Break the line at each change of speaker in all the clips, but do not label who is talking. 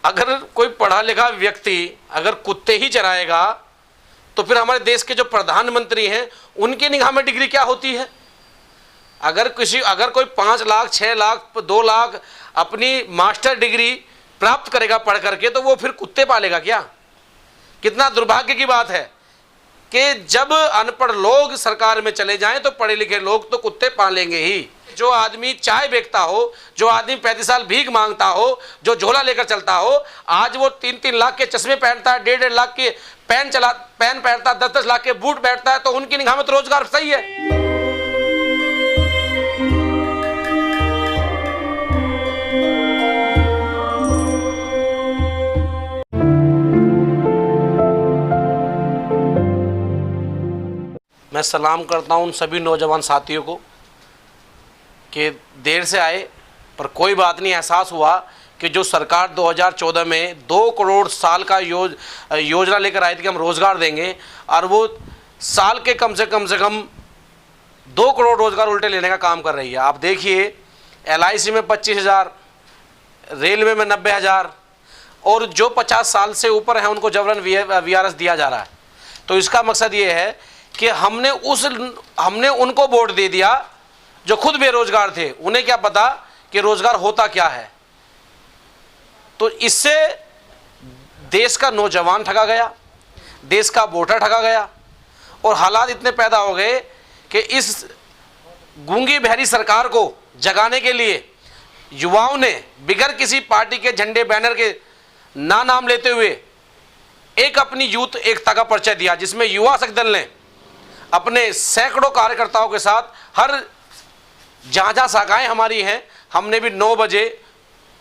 अगर कोई पढ़ा लिखा व्यक्ति अगर कुत्ते ही चराएगा तो फिर हमारे देश के जो प्रधानमंत्री हैं उनकी निगाह में डिग्री क्या होती है? अगर कोई 5 लाख 6 लाख 2 लाख अपनी मास्टर डिग्री प्राप्त करेगा पढ़ करके, तो वो फिर कुत्ते पालेगा क्या? कितना दुर्भाग्य की बात है कि जब अनपढ़ लोग सरकार में चले जाएं तो पढ़े लिखे लोग तो कुत्ते पालेंगे ही। जो आदमी चाय बेचता हो, जो आदमी 35 साल भीख मांगता हो, जो झोला लेकर चलता हो, आज वो 3-3 लाख के चश्मे पहनता है, 1.5 लाख के पेन पहनता है, 10-10 लाख के बूट बैठता है, तो उनकी निगाह में तो रोजगार सही है। मैं सलाम करता हूं उन सभी नौजवान साथियों को कि देर से आए पर कोई बात नहीं, एहसास हुआ कि जो सरकार 2014 में 2 करोड़ साल का योजना लेकर आई थी कि हम रोज़गार देंगे, और वो साल के कम से कम 2 करोड़ रोज़गार उल्टे लेने का काम कर रही है। आप देखिए, LIC में 25,000, रेलवे में 90,000, और जो 50 साल से ऊपर हैं उनको जबरन VRS दिया जा रहा है। तो इसका मकसद ये है कि हमने उनको वोट दे दिया जो खुद बेरोजगार थे। उन्हें क्या पता कि रोजगार होता क्या है। तो इससे देश का नौजवान ठगा गया, देश का वोटर ठगा गया, और हालात इतने पैदा हो गए कि इस गूंगी बहरी सरकार को जगाने के लिए युवाओं ने बिगर किसी पार्टी के झंडे बैनर के नाम लेते हुए एक अपनी यूथ एकता का परिचय दिया, जिसमें युवा शक्ति दल ने अपने सैकड़ों कार्यकर्ताओं के साथ हर जहाँ शाखाएं हमारी हैं, हमने भी 9 बजे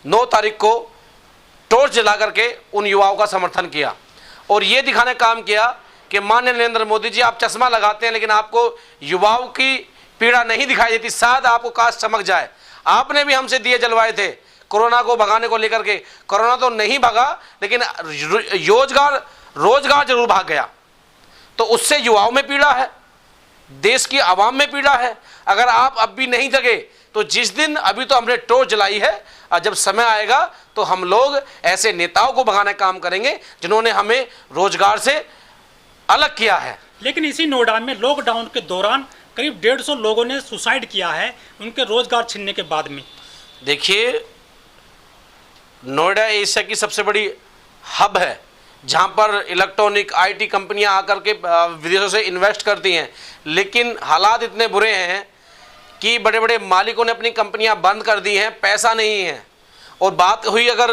9 तारीख को टॉर्च जला करके उन युवाओं का समर्थन किया और ये दिखाने का काम किया कि माननीय नरेंद्र मोदी जी, आप चश्मा लगाते हैं लेकिन आपको युवाओं की पीड़ा नहीं दिखाई देती, शायद आपको काश चमक जाए। आपने भी हमसे दिए जलवाए थे कोरोना को भगाने को लेकर के, कोरोना तो नहीं भगा लेकिन रोजगार जरूर भाग गया। तो उससे युवाओं में पीड़ा है, देश की आवाम में पीड़ा है। अगर आप अब भी नहीं जगे तो जिस दिन, अभी तो हमने टॉर्च जलाई है, और जब समय आएगा तो हम लोग ऐसे नेताओं को भगाने का काम करेंगे जिन्होंने हमें रोजगार से अलग किया है।
लेकिन इसी नोएडा में लॉकडाउन के दौरान करीब 150 लोगों ने सुसाइड किया है उनके रोजगार छीनने के बाद में।
देखिए, नोएडा एशिया की सबसे बड़ी हब है जहाँ पर इलेक्ट्रॉनिक IT कंपनियाँ आकर के विदेशों से इन्वेस्ट करती हैं, लेकिन हालात इतने बुरे हैं कि बड़े बड़े मालिकों ने अपनी कंपनियाँ बंद कर दी हैं, पैसा नहीं है। और बात हुई अगर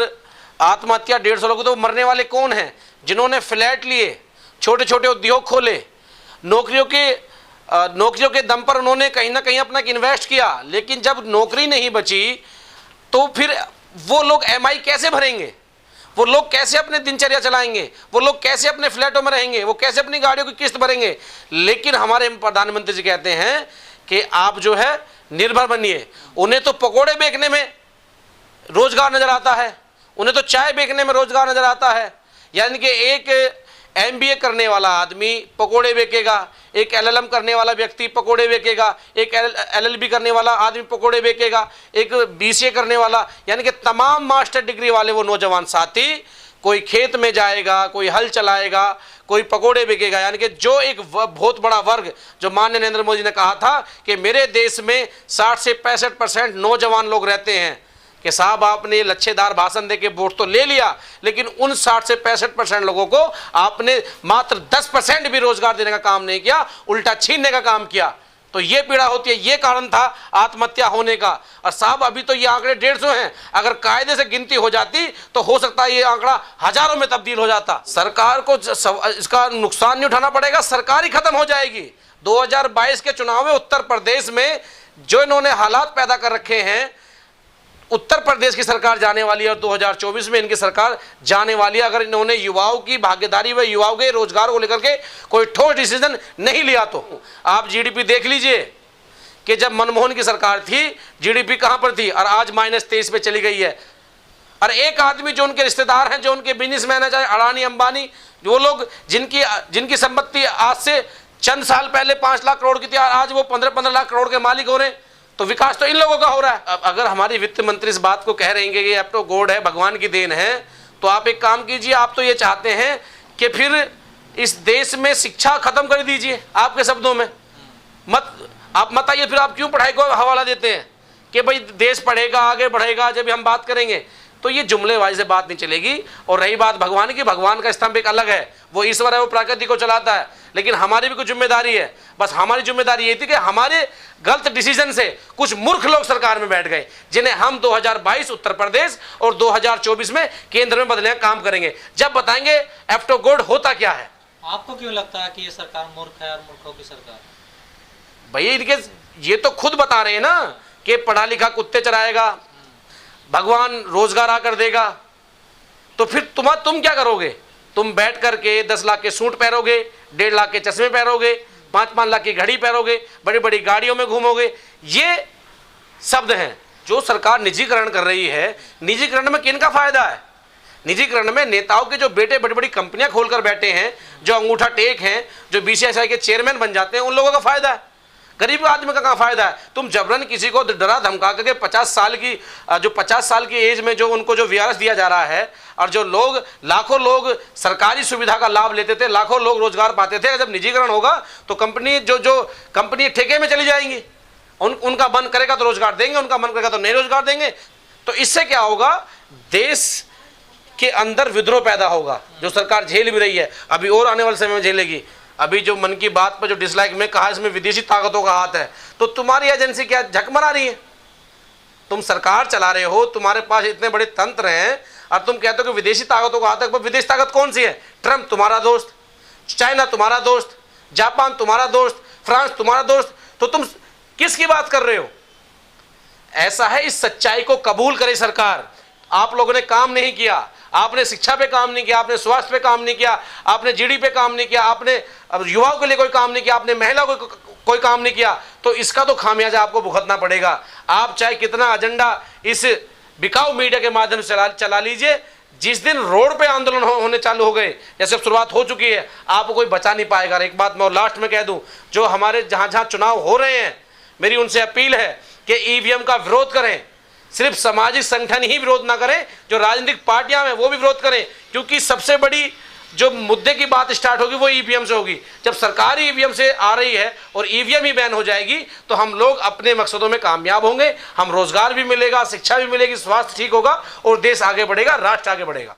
आत्महत्या 150 लोगों, तो मरने वाले कौन हैं? जिन्होंने फ्लैट लिए, छोटे छोटे उद्योग खोले, नौकरियों के दम पर उन्होंने कहीं ना कहीं अपना इन्वेस्ट किया, लेकिन जब नौकरी नहीं बची तो फिर वो लोग MI कैसे भरेंगे? वो लोग कैसे अपने दिनचर्या चलाएंगे? वो लोग कैसे अपने फ्लैटों में रहेंगे? वो कैसे अपनी गाड़ियों की किस्त भरेंगे? लेकिन हमारे प्रधानमंत्री जी कहते हैं कि आप जो है निर्भर बनिए। उन्हें तो पकोड़े बेचने में रोजगार नजर आता है, उन्हें तो चाय बेचने में रोजगार नजर आता है। यानी कि एक MBA करने वाला आदमी पकोड़े बेचेगा, एक LLM करने वाला व्यक्ति पकोड़े बेचेगा, एक LLB करने वाला आदमी पकोड़े बेचेगा, एक BCA करने वाला, यानी कि तमाम मास्टर डिग्री वाले वो नौजवान साथी, कोई खेत में जाएगा, कोई हल चलाएगा, कोई पकोड़े बेचेगा। यानी कि जो एक बहुत बड़ा वर्ग, जो माननीय नरेंद्र मोदी ने कहा था कि मेरे देश में 60 से 65% नौजवान लोग रहते हैं, कि साहब आपने लच्छेदार भाषण देके वोट तो ले लिया, लेकिन उन 60 से 65% लोगों को आपने मात्र 10% भी रोजगार देने का काम नहीं किया, उल्टा छीनने का काम किया। तो ये पीड़ा होती है, ये कारण था आत्महत्या होने का। और साहब अभी तो ये आंकड़े 150 हैं, अगर कायदे से गिनती हो जाती तो हो सकता है ये आंकड़ा हजारों में तब्दील हो जाता। सरकार को इसका नुकसान नहीं उठाना पड़ेगा, सरकार ही खत्म हो जाएगी। 2022 के चुनाव में उत्तर प्रदेश में जो इन्होंने हालात पैदा कर रखे हैं, उत्तर प्रदेश की सरकार जाने वाली है और 2024 में इनकी सरकार जाने वाली है। अगर इन्होंने युवाओं की भागीदारी व युवाओं के रोजगार को लेकर के कोई ठोस डिसीजन नहीं लिया तो आप GDP देख लीजिए कि जब मनमोहन की सरकार थी GDP कहां पर थी और आज -23 पे चली गई है। और एक आदमी जो उनके रिश्तेदार हैं, जो उनके बिजनेसमैन है, चाहे अडानी अंबानी, वो लोग जिनकी संपत्ति आज से चंद साल पहले 5 लाख करोड़ की थी, आज वो 15-15 लाख करोड़ के मालिक हो रहे हैं। तो विकास तो इन लोगों का हो रहा है। अब अगर हमारी वित्त मंत्री इस बात को कह रहे हैं कि ये अब तो गॉड है, भगवान की देन है, तो आप एक काम कीजिए, आप तो ये चाहते हैं कि फिर इस देश में शिक्षा खत्म कर दीजिए, आपके शब्दों में। आप मत आइए, फिर आप क्यों पढ़ाई को हवाला देते हैं कि भाई देश पढ़ेगा, आगे बढ़ेगा जब हम बात करेंगे। तो ये जुमलेबाजी से बात नहीं चलेगी। और रही बात भगवान की, भगवान का स्तंभ एक अलग है, वो ईश्वर है, वो प्रकृति को चलाता है, लेकिन हमारी भी कुछ जिम्मेदारी है। बस हमारी जिम्मेदारी ये थी कि हमारे गलत डिसीजन से कुछ मूर्ख लोग सरकार में बैठ गए, जिन्हें हम 2022 उत्तर प्रदेश और 2024 में केंद्र में बदलने का काम करेंगे। जब बताएंगे एफ्टो गोड होता क्या है।
आपको क्यों लगता है कि ये सरकार मूर्ख है और मूर्खों की सरकार?
भैया इनके ये तो खुद बता रहे हैं ना कि पढ़ा लिखा कुत्ते चराएगा, भगवान रोजगार आकर देगा। तो फिर तुम क्या करोगे? तुम बैठ करके 10 लाख के सूट पहनोगे, 1.5 लाख के चश्मे पहनोगे, 5-5 लाख की घड़ी पहनोगे, बड़ी बड़ी गाड़ियों में घूमोगे। ये शब्द हैं जो सरकार निजीकरण कर रही है। निजीकरण में किन का फायदा है? निजीकरण में नेताओं के जो बेटे बड़ी बड़ी कंपनियां खोलकर बैठे हैं, जो अंगूठा टेक हैं, जो बीसीसीआई के चेयरमैन बन जाते हैं, उन लोगों का फायदा है। गरीब आदमी का कहाँ फायदा है? तुम जबरन किसी को डरा धमका करके 50 साल की एज में जो उनको जो वीआरएस दिया जा रहा है, और जो लोग लाखों लोग सरकारी सुविधा का लाभ लेते थे, लाखों लोग रोजगार पाते थे, जब निजीकरण होगा तो कंपनी जो कंपनी ठेके में चली जाएंगी। उनका मन करेगा तो रोजगार देंगे, उनका मन करेगा तो नहीं रोजगार देंगे। तो इससे क्या होगा? देश के अंदर विद्रोह पैदा होगा, जो सरकार झेल भी रही है, अभी और आने वाले समय में झेलेगी। अभी जो मन की बात पर जो डिसलाइक में कहा इसमें विदेशी ताकतों का हाथ है, तो तुम्हारी एजेंसी क्या झक मरा रही है? तुम सरकार चला रहे हो, तुम्हारे पास इतने बड़े तंत्र हैं, और तुम कहते हो कि विदेशी ताकतों का हाथ है। विदेशी ताकत कौन सी है? ट्रंप तुम्हारा दोस्त, चाइना तुम्हारा दोस्त, जापान तुम्हारा दोस्त, फ्रांस तुम्हारा दोस्त। तो तुम किसकी बात कर रहे हो? ऐसा है, इस सच्चाई को कबूल करे सरकार। आप लोगों ने काम नहीं किया, आपने शिक्षा पे काम नहीं किया, आपने स्वास्थ्य पे काम नहीं किया, आपने जीडी पे काम नहीं किया, आपने युवाओं के लिए कोई काम नहीं किया, आपने महिला को कोई काम नहीं किया। तो इसका तो खामियाजा आपको भुगतना पड़ेगा। आप चाहे कितना एजेंडा इस बिकाऊ मीडिया के माध्यम से चला लीजिए, जिस दिन रोड पे आंदोलन होने चालू हो गए, जैसे अब शुरुआत हो चुकी है, आपको कोई बचा नहीं पाएगा। एक बात मैं लास्ट में कह दूं, जो हमारे जहां चुनाव हो रहे हैं, मेरी उनसे अपील है कि ईवीएम का विरोध करें। सिर्फ सामाजिक संगठन ही विरोध ना करें, जो राजनीतिक पार्टियां हैं वो भी विरोध करें, क्योंकि सबसे बड़ी जो मुद्दे की बात स्टार्ट होगी वो ईवीएम से होगी। जब सरकार ईवीएम से आ रही है और ईवीएम ही बैन हो जाएगी, तो हम लोग अपने मकसदों में कामयाब होंगे। हम रोजगार भी मिलेगा, शिक्षा भी मिलेगी, स्वास्थ्य ठीक होगा और देश आगे बढ़ेगा, राष्ट्र आगे बढ़ेगा।